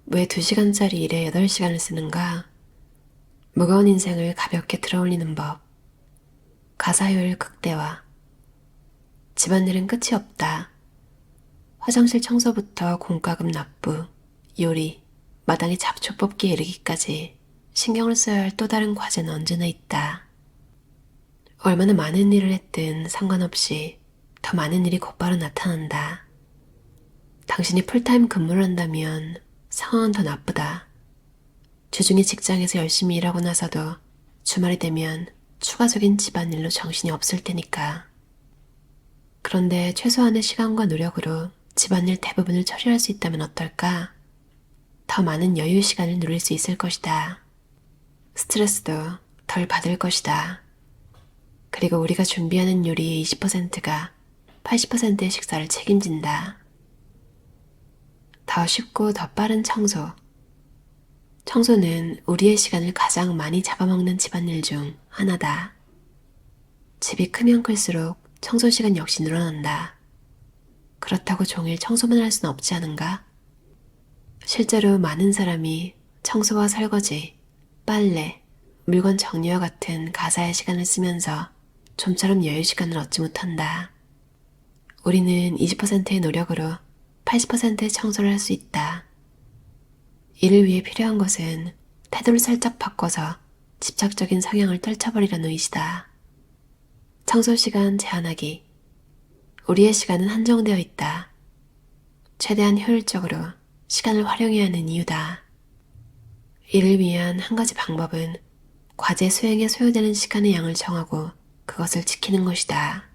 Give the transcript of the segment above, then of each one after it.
왜 2시간짜리 일에 8시간을 쓰는가? 무거운 인생을 가볍게 들어올리는 법. 가사효율 극대화. 집안일은 끝이 없다. 화장실 청소부터 공과금 납부, 요리, 마당에 잡초 뽑기에 이르기까지 신경을 써야 할 또 다른 과제는 언제나 있다. 얼마나 많은 일을 했든 상관없이 더 많은 일이 곧바로 나타난다. 당신이 풀타임 근무를 한다면 상황은 더 나쁘다. 주중에 직장에서 열심히 일하고 나서도 주말이 되면 추가적인 집안일로 정신이 없을 테니까. 그런데 최소한의 시간과 노력으로 집안일 대부분을 처리할 수 있다면 어떨까? 더 많은 여유 시간을 누릴 수 있을 것이다. 스트레스도 덜 받을 것이다. 그리고 우리가 준비하는 요리의 20%가 80%의 식사를 책임진다. 더 쉽고 더 빠른 청소. 청소는 우리의 시간을 가장 많이 잡아먹는 집안일 중 하나다. 집이 크면 클수록 청소 시간 역시 늘어난다. 그렇다고 종일 청소만 할 수는 없지 않은가? 실제로 많은 사람이 청소와 설거지, 빨래, 물건 정리와 같은 가사의 시간을 쓰면서 좀처럼 여유 시간을 얻지 못한다. 우리는 20%의 노력으로 80%의 청소를 할 수 있다. 이를 위해 필요한 것은 태도를 살짝 바꿔서 집착적인 성향을 떨쳐버리려는 의지다. 청소 시간 제한하기. 우리의 시간은 한정되어 있다. 최대한 효율적으로 시간을 활용해야 하는 이유다. 이를 위한 한 가지 방법은 과제 수행에 소요되는 시간의 양을 정하고 그것을 지키는 것이다.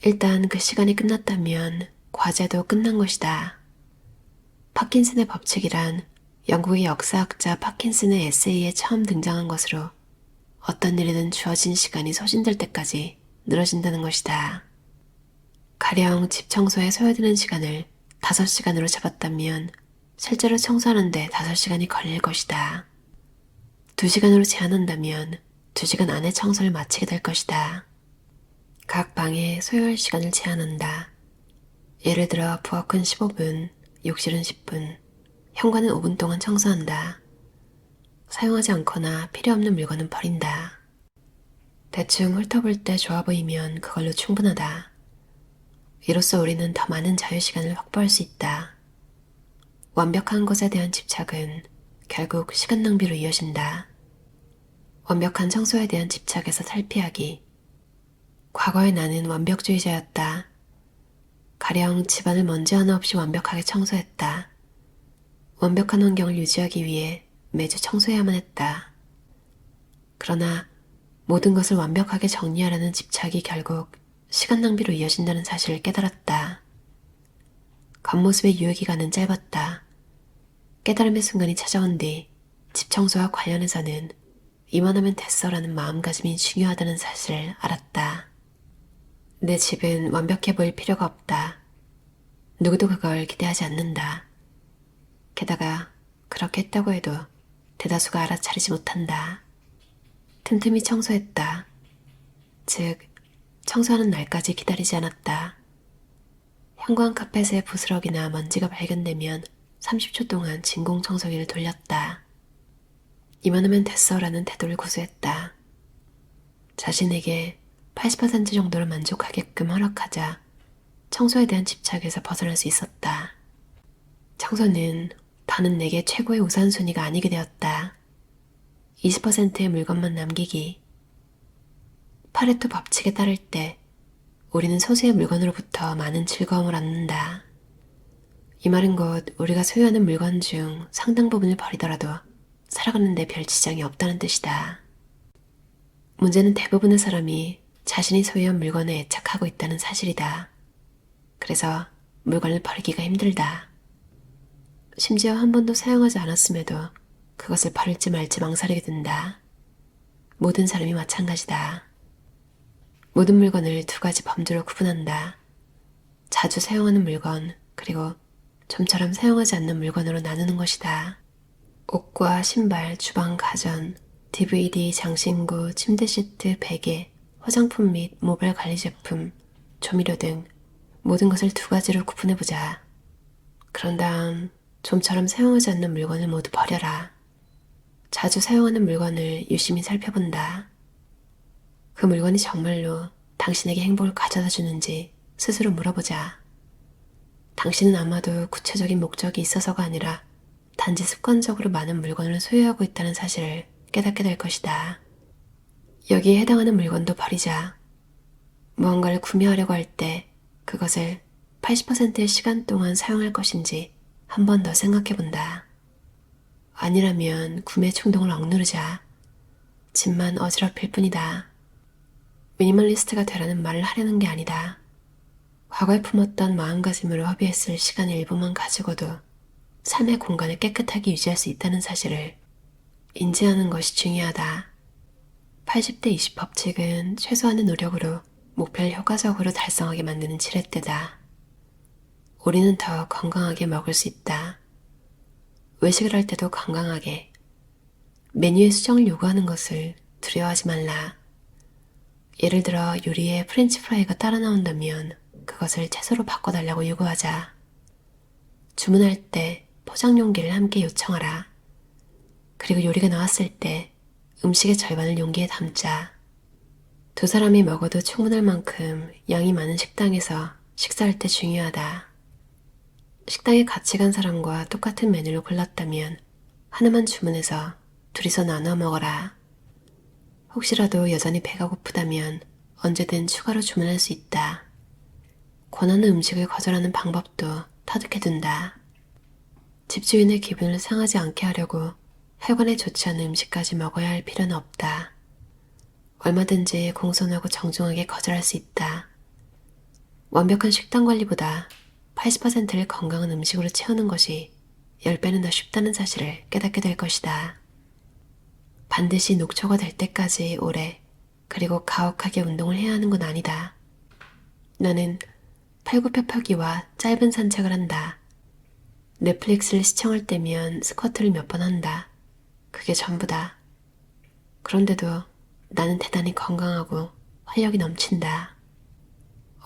일단 그 시간이 끝났다면 과제도 끝난 것이다. 파킨슨의 법칙이란 영국의 역사학자 파킨슨의 에세이에 처음 등장한 것으로 어떤 일이든 주어진 시간이 소진될 때까지 늘어진다는 것이다. 가령 집 청소에 소요되는 시간을 5시간으로 잡았다면 실제로 청소하는데 5시간이 걸릴 것이다. 2시간으로 제한한다면 2시간 안에 청소를 마치게 될 것이다. 각 방에 소요할 시간을 제한한다. 예를 들어 부엌은 15분, 욕실은 10분, 현관은 5분 동안 청소한다. 사용하지 않거나 필요 없는 물건은 버린다. 대충 훑어볼 때 좋아 보이면 그걸로 충분하다. 이로써 우리는 더 많은 자유시간을 확보할 수 있다. 완벽한 것에 대한 집착은 결국 시간 낭비로 이어진다. 완벽한 청소에 대한 집착에서 탈피하기. 과거의 나는 완벽주의자였다. 가령 집안을 먼지 하나 없이 완벽하게 청소했다. 완벽한 환경을 유지하기 위해 매주 청소해야만 했다. 그러나 모든 것을 완벽하게 정리하려는 집착이 결국 시간 낭비로 이어진다는 사실을 깨달았다. 겉모습의 유효기간은 짧았다. 깨달음의 순간이 찾아온 뒤 집 청소와 관련해서는 이만하면 됐어라는 마음가짐이 중요하다는 사실을 알았다. 내 집은 완벽해 보일 필요가 없다. 누구도 그걸 기대하지 않는다. 게다가 그렇게 했다고 해도 대다수가 알아차리지 못한다. 틈틈이 청소했다. 즉, 청소하는 날까지 기다리지 않았다. 현관 카펫에 부스럭이나 먼지가 발견되면 30초 동안 진공 청소기를 돌렸다. 이만하면 됐어라는 태도를 고수했다. 자신에게 80% 정도로 만족하게끔 허락하자 청소에 대한 집착에서 벗어날 수 있었다. 청소는 더는 내게 최고의 우선순위가 아니게 되었다. 20%의 물건만 남기기. 파레토 법칙에 따를 때 우리는 소수의 물건으로부터 많은 즐거움을 얻는다. 이 말은 곧 우리가 소유하는 물건 중 상당 부분을 버리더라도 살아가는 데 별 지장이 없다는 뜻이다. 문제는 대부분의 사람이 자신이 소유한 물건에 애착하고 있다는 사실이다. 그래서 물건을 버리기가 힘들다. 심지어 한 번도 사용하지 않았음에도 그것을 버릴지 말지 망설이게 된다. 모든 사람이 마찬가지다. 모든 물건을 2가지 범주로 구분한다. 자주 사용하는 물건, 그리고 좀처럼 사용하지 않는 물건으로 나누는 것이다. 옷과 신발, 주방, 가전, DVD, 장신구, 침대 시트, 베개, 화장품 및 모발 관리 제품, 조미료 등 모든 것을 2가지로 구분해보자. 그런 다음 좀처럼 사용하지 않는 물건을 모두 버려라. 자주 사용하는 물건을 유심히 살펴본다. 그 물건이 정말로 당신에게 행복을 가져다 주는지 스스로 물어보자. 당신은 아마도 구체적인 목적이 있어서가 아니라 단지 습관적으로 많은 물건을 소유하고 있다는 사실을 깨닫게 될 것이다. 여기에 해당하는 물건도 버리자. 무언가를 구매하려고 할 때 그것을 80%의 시간 동안 사용할 것인지 한 번 더 생각해 본다. 아니라면 구매 충동을 억누르자. 집만 어지럽힐 뿐이다. 미니멀리스트가 되라는 말을 하려는 게 아니다. 과거에 품었던 마음가짐으로 허비했을 시간 일부만 가지고도 삶의 공간을 깨끗하게 유지할 수 있다는 사실을 인지하는 것이 중요하다. 80대 20 법칙은 최소한의 노력으로 목표를 효과적으로 달성하게 만드는 지렛대다. 우리는 더 건강하게 먹을 수 있다. 외식을 할 때도 건강하게. 메뉴의 수정을 요구하는 것을 두려워하지 말라. 예를 들어 요리에 프렌치 프라이가 따라 나온다면 그것을 채소로 바꿔달라고 요구하자. 주문할 때 포장 용기를 함께 요청하라. 그리고 요리가 나왔을 때 음식의 절반을 용기에 담자. 두 사람이 먹어도 충분할 만큼 양이 많은 식당에서 식사할 때 중요하다. 식당에 같이 간 사람과 똑같은 메뉴를 골랐다면 하나만 주문해서 둘이서 나눠 먹어라. 혹시라도 여전히 배가 고프다면 언제든 추가로 주문할 수 있다. 권하는 음식을 거절하는 방법도 터득해둔다. 집주인의 기분을 상하지 않게 하려고 혈관에 좋지 않은 음식까지 먹어야 할 필요는 없다. 얼마든지 공손하고 정중하게 거절할 수 있다. 완벽한 식단 관리보다 80%를 건강한 음식으로 채우는 것이 10배는 더 쉽다는 사실을 깨닫게 될 것이다. 반드시 녹초가 될 때까지 오래 그리고 가혹하게 운동을 해야 하는 건 아니다. 나는 팔굽혀펴기와 짧은 산책을 한다. 넷플릭스를 시청할 때면 스쿼트를 몇 번 한다. 그게 전부다. 그런데도 나는 대단히 건강하고 활력이 넘친다.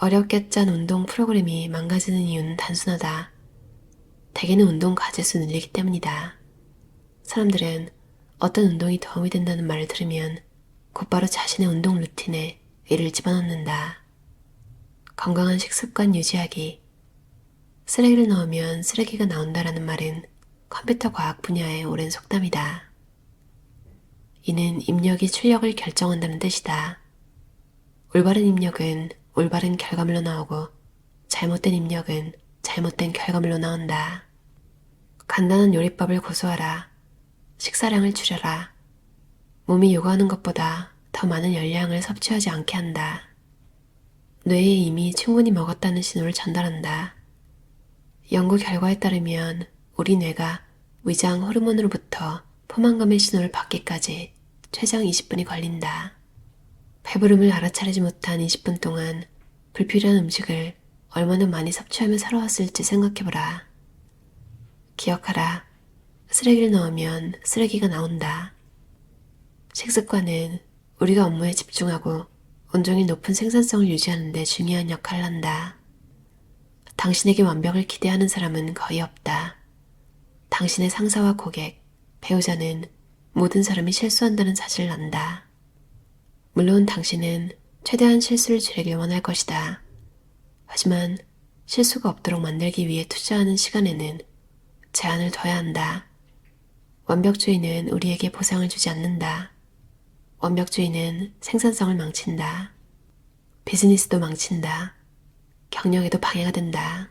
어렵게 짠 운동 프로그램이 망가지는 이유는 단순하다. 대개는 운동 가짓수 늘리기 때문이다. 사람들은 어떤 운동이 도움이 된다는 말을 들으면 곧바로 자신의 운동 루틴에 이를 집어넣는다. 건강한 식습관 유지하기. 쓰레기를 넣으면 쓰레기가 나온다라는 말은 컴퓨터 과학 분야의 오랜 속담이다. 이는 입력이 출력을 결정한다는 뜻이다. 올바른 입력은 올바른 결과물로 나오고 잘못된 입력은 잘못된 결과물로 나온다. 간단한 요리법을 고수하라. 식사량을 줄여라. 몸이 요구하는 것보다 더 많은 열량을 섭취하지 않게 한다. 뇌에 이미 충분히 먹었다는 신호를 전달한다. 연구 결과에 따르면 우리 뇌가 위장 호르몬으로부터 포만감의 신호를 받기까지 최장 20분이 걸린다. 배부름을 알아차리지 못한 20분 동안 불필요한 음식을 얼마나 많이 섭취하며 살아왔을지 생각해보라. 기억하라. 쓰레기를 넣으면 쓰레기가 나온다. 식습관은 우리가 업무에 집중하고 온종일 높은 생산성을 유지하는 데 중요한 역할을 한다. 당신에게 완벽을 기대하는 사람은 거의 없다. 당신의 상사와 고객, 배우자는 모든 사람이 실수한다는 사실을 안다. 물론 당신은 최대한 실수를 줄이길 원할 것이다. 하지만 실수가 없도록 만들기 위해 투자하는 시간에는 제한을 둬야 한다. 완벽주의는 우리에게 보상을 주지 않는다. 완벽주의는 생산성을 망친다. 비즈니스도 망친다. 경영에도 방해가 된다.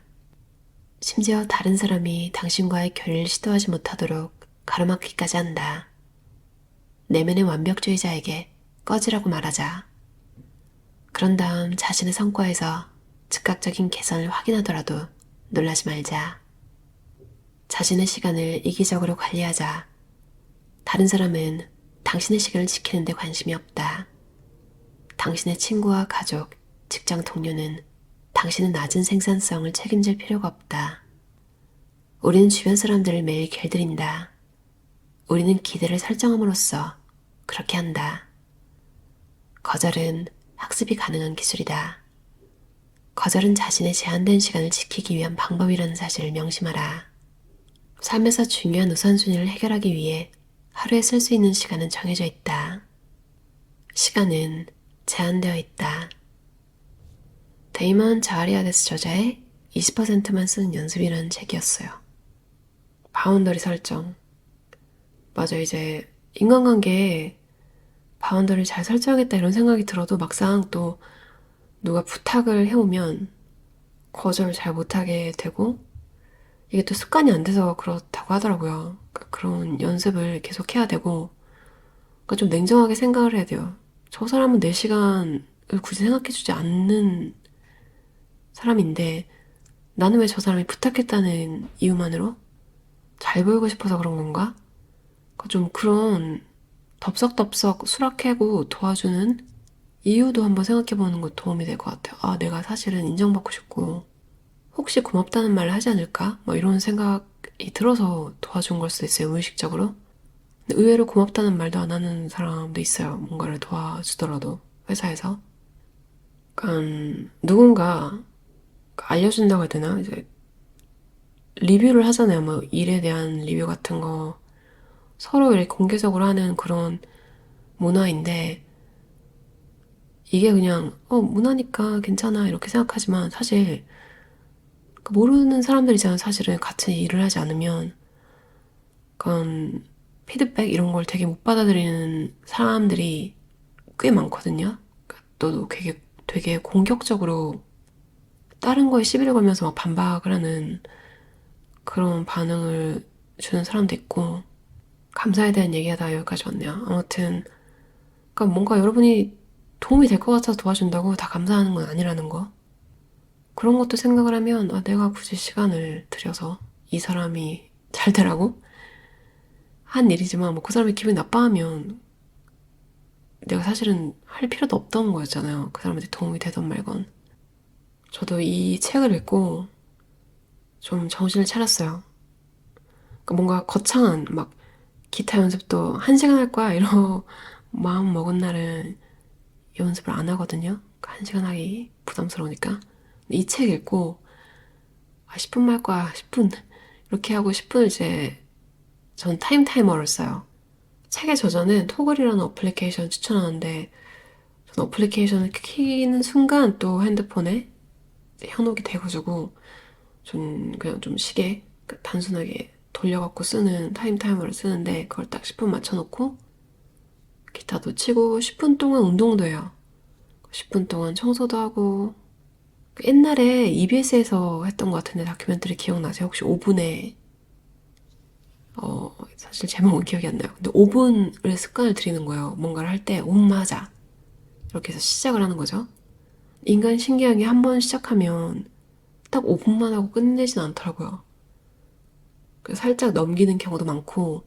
심지어 다른 사람이 당신과의 교류를 시도하지 못하도록 가로막기까지 한다. 내면의 완벽주의자에게 꺼지라고 말하자. 그런 다음 자신의 성과에서 즉각적인 개선을 확인하더라도 놀라지 말자. 자신의 시간을 이기적으로 관리하자. 다른 사람은 당신의 시간을 지키는 데 관심이 없다. 당신의 친구와 가족, 직장 동료는 당신의 낮은 생산성을 책임질 필요가 없다. 우리는 주변 사람들을 매일 길들인다. 우리는 기대를 설정함으로써 그렇게 한다. 거절은 학습이 가능한 기술이다. 거절은 자신의 제한된 시간을 지키기 위한 방법이라는 사실을 명심하라. 삶에서 중요한 우선순위를 해결하기 위해 하루에 쓸 수 있는 시간은 정해져 있다. 시간은 제한되어 있다. 데이먼 자하리아데스 저자의 20%만 쓰는 연습이라는 책이었어요. 바운더리 설정. 맞아, 이제 인간관계에 바운더리를 잘 설정하겠다 이런 생각이 들어도 막상 또 누가 부탁을 해오면 거절을 잘 못하게 되고 이게 또 습관이 안 돼서 그렇다고 하더라고요. 그러니까 그런 연습을 계속 해야 되고 그러니까 좀 냉정하게 생각을 해야 돼요. 저 사람은 내 시간을 굳이 생각해주지 않는 사람인데 나는 왜 저 사람이 부탁했다는 이유만으로 잘 보이고 싶어서 그런 건가? 그러니까 좀 그런 덥석덥석 수락하고 도와주는 이유도 한번 생각해보는 것도 도움이 될 것 같아요. 아, 내가 사실은 인정받고 싶고 혹시 고맙다는 말을 하지 않을까? 뭐 이런 생각이 들어서 도와준 걸 수도 있어요, 무의식적으로. 근데 의외로 고맙다는 말도 안 하는 사람도 있어요. 뭔가를 도와주더라도 회사에서. 그러니까 누군가 알려준다고 해야 되나? 이제 리뷰를 하잖아요. 뭐 일에 대한 리뷰 같은 거 서로 이렇게 공개적으로 하는 그런 문화인데 이게 그냥 문화니까 괜찮아 이렇게 생각하지만 사실 모르는 사람들이잖아요. 사실은 같이 일을 하지 않으면 그런 피드백 이런 걸 되게 못 받아들이는 사람들이 꽤 많거든요. 그러니까 또 되게 공격적으로 다른 거에 시비를 걸면서 막 반박을 하는 그런 반응을 주는 사람도 있고 감사에 대한 얘기가 다 여기까지 왔네요. 아무튼 그러니까 뭔가 여러분이 도움이 될 것 같아서 도와준다고 다 감사하는 건 아니라는 거. 그런 것도 생각을 하면 내가 굳이 시간을 들여서 이 사람이 잘 되라고 한 일이지만 뭐 그 사람이 기분이 나빠하면 내가 사실은 할 필요도 없던 거였잖아요. 그 사람한테 도움이 되던 말건. 저도 이 책을 읽고 좀 정신을 차렸어요. 그러니까 뭔가 거창한 막 기타 연습도 1시간 할 거야 이런 마음 먹은 날은 연습을 안 하거든요. 1시간 하기 부담스러우니까. 이 책 읽고 10분 할 거야 10분 이렇게 하고 10분을 이제 전 타이머를 써요. 책의 저자는 토글이라는 어플리케이션 추천하는데 전 어플리케이션을 키는 순간 또 핸드폰에 현혹이 돼가지고 전 그냥 좀 시계 단순하게 돌려갖고 쓰는 타이머를 쓰는데 그걸 딱 10분 맞춰놓고 기타도 치고 10분 동안 운동도 해요. 10분 동안 청소도 하고 옛날에 EBS에서 했던 것 같은데 다큐멘터리 기억나세요? 혹시 5분에 사실 제목은 기억이 안 나요. 근데 5분을 습관을 들이는 거예요. 뭔가를 할 때 5분 하자 이렇게 해서 시작을 하는 거죠. 인간 신기하게 한 번 시작하면 딱 5분만 하고 끝내진 않더라고요. 살짝 넘기는 경우도 많고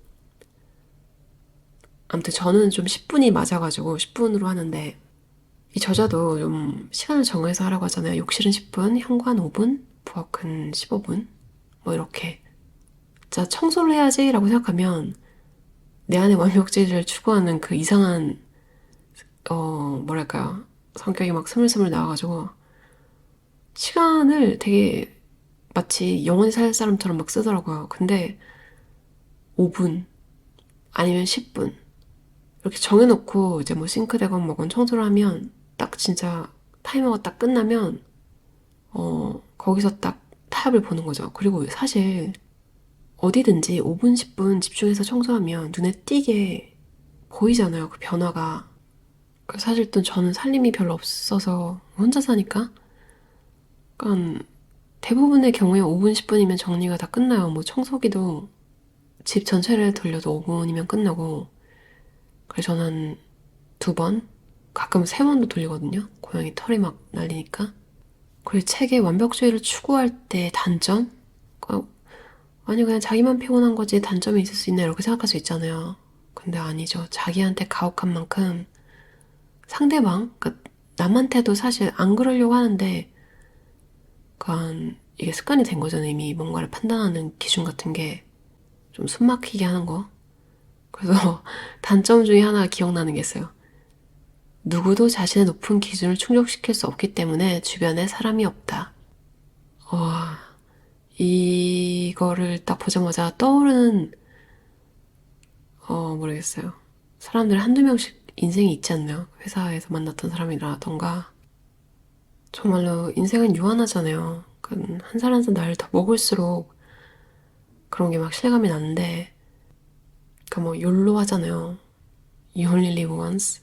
아무튼 저는 좀 10분이 맞아가지고 10분으로 하는데 이 저자도 좀 시간을 정해서 하라고 하잖아요. 욕실은 10분, 현관 5분, 부엌은 15분 뭐 이렇게 자 청소를 해야지 라고 생각하면 내 안에 완벽주의를 추구하는 그 이상한 뭐랄까요 성격이 막 스물스물 나와가지고 시간을 되게 마치 영원히 살 사람처럼 막 쓰더라고요. 근데 5분 아니면 10분 이렇게 정해놓고 이제 뭐 싱크대건 뭐건 청소를 하면 딱 진짜 타이머가 딱 끝나면 거기서 딱 타협을 보는 거죠. 그리고 사실 어디든지 5분, 10분 집중해서 청소하면 눈에 띄게 보이잖아요. 그 변화가. 사실 또 저는 살림이 별로 없어서 혼자 사니까 그러니까 대부분의 경우에 5분, 10분이면 정리가 다 끝나요. 뭐 청소기도 집 전체를 돌려도 5분이면 끝나고 그래서 저는 2번, 가끔 3번도 돌리거든요. 고양이 털이 막 날리니까. 그리고 책의 완벽주의를 추구할 때 단점? 아니 그냥 자기만 피곤한 거지 단점이 있을 수 있나 이렇게 생각할 수 있잖아요. 근데 아니죠. 자기한테 가혹한 만큼 상대방, 그러니까 남한테도 사실 안 그러려고 하는데 그러니까 이게 습관이 된 거잖아요. 이미 뭔가를 판단하는 기준 같은 게 좀 숨막히게 하는 거. 그래서 단점 중에 하나 기억나는 게 있어요. 누구도 자신의 높은 기준을 충족시킬 수 없기 때문에 주변에 사람이 없다. 와, 이거를 딱 보자마자 떠오르는, 모르겠어요. 사람들 한두 명씩 인생이 있지 않나요? 회사에서 만났던 사람이라던가. 정말로 인생은 유한하잖아요. 한 살 한 살 나이를 더 먹을수록 그런 게 막 실감이 나는데, 뭐, 욜로 하잖아요. You only live once.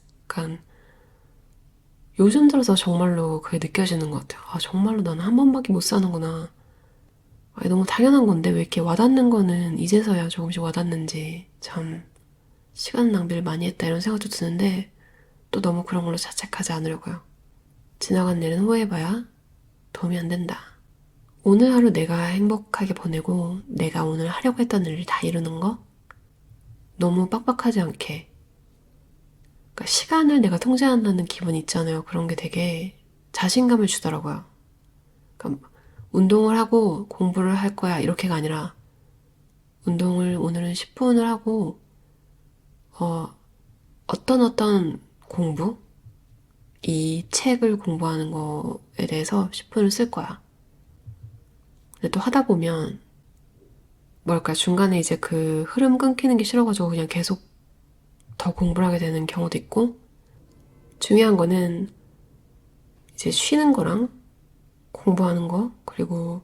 요즘 들어서 정말로 그게 느껴지는 것 같아요. 정말로 나는 한 번밖에 못 사는구나. 너무 당연한 건데 왜 이렇게 와닿는 거는 이제서야 조금씩 와닿는지 참 시간 낭비를 많이 했다 이런 생각도 드는데 또 너무 그런 걸로 자책하지 않으려고요. 지나간 일은 후회해봐야 도움이 안 된다. 오늘 하루 내가 행복하게 보내고 내가 오늘 하려고 했던 일을 다 이루는 거? 너무 빡빡하지 않게. 그러니까 시간을 내가 통제한다는 기분이 있잖아요. 그런 게 되게 자신감을 주더라고요. 그러니까 운동을 하고 공부를 할 거야 이렇게가 아니라 운동을 오늘은 10분을 하고 어떤 공부? 이 책을 공부하는 거에 대해서 10분을 쓸 거야. 근데 또 하다 보면 뭐랄까 중간에 이제 그 흐름 끊기는 게 싫어가지고 그냥 계속 더 공부를 하게 되는 경우도 있고 중요한 거는 이제 쉬는 거랑 공부하는 거 그리고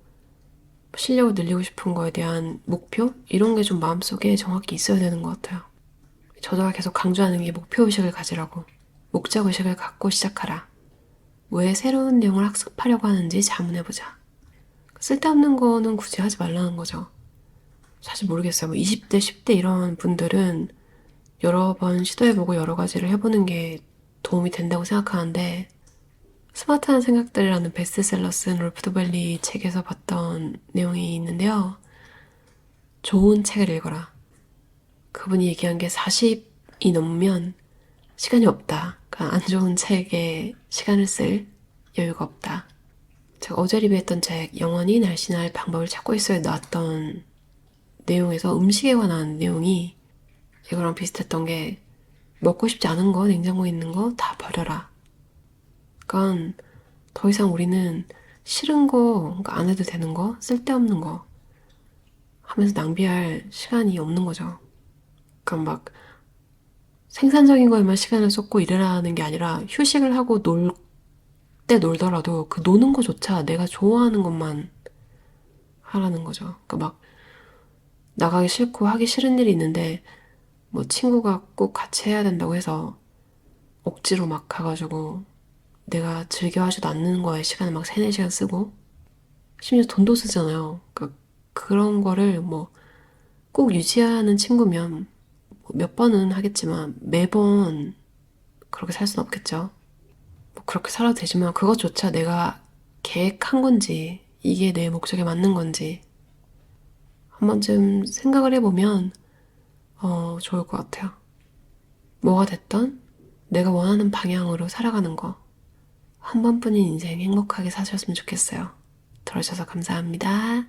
실력을 늘리고 싶은 거에 대한 목표? 이런 게 좀 마음속에 정확히 있어야 되는 것 같아요. 저자가 계속 강조하는 게 목표의식을 가지라고. 목적의식을 갖고 시작하라. 왜 새로운 내용을 학습하려고 하는지 자문해보자. 쓸데없는 거는 굳이 하지 말라는 거죠. 사실 모르겠어요. 20대, 10대 이런 분들은 여러 번 시도해보고 여러 가지를 해보는 게 도움이 된다고 생각하는데 스마트한 생각들이라는 베스트셀러 쓴 롤프 도벨리 책에서 봤던 내용이 있는데요. 좋은 책을 읽어라. 그분이 얘기한 게 40이 넘으면 시간이 없다. 그러니까 안 좋은 책에 시간을 쓸 여유가 없다. 제가 어제 리뷰했던 책 영원히 날씬할 방법을 찾고 있어에 나왔던 내용에서 음식에 관한 내용이 이거랑 비슷했던 게 먹고 싶지 않은 거, 냉장고에 있는 거 다 버려라. 그러니까 더 이상 우리는 싫은 거, 그러니까 안 해도 되는 거, 쓸데없는 거 하면서 낭비할 시간이 없는 거죠. 그러니까 막 생산적인 거에만 시간을 쏟고 일하는 게 아니라 휴식을 하고 놀 때 놀더라도 그 노는 거조차 내가 좋아하는 것만 하라는 거죠. 그러니까 막 나가기 싫고 하기 싫은 일이 있는데 뭐 친구가 꼭 같이 해야 된다고 해서 억지로 막 가가지고 내가 즐겨하지도 않는 거에 시간을 막 3, 4시간 쓰고 심지어 돈도 쓰잖아요. 그러니까 그런 거를 뭐 꼭 유지하는 친구면 몇 번은 하겠지만 매번 그렇게 살 순 없겠죠. 뭐 그렇게 살아도 되지만 그것조차 내가 계획한 건지 이게 내 목적에 맞는 건지 한 번쯤 생각을 해보면 좋을 것 같아요. 뭐가 됐던 내가 원하는 방향으로 살아가는 거. 한 번뿐인 인생 행복하게 사셨으면 좋겠어요. 들어주셔서 감사합니다.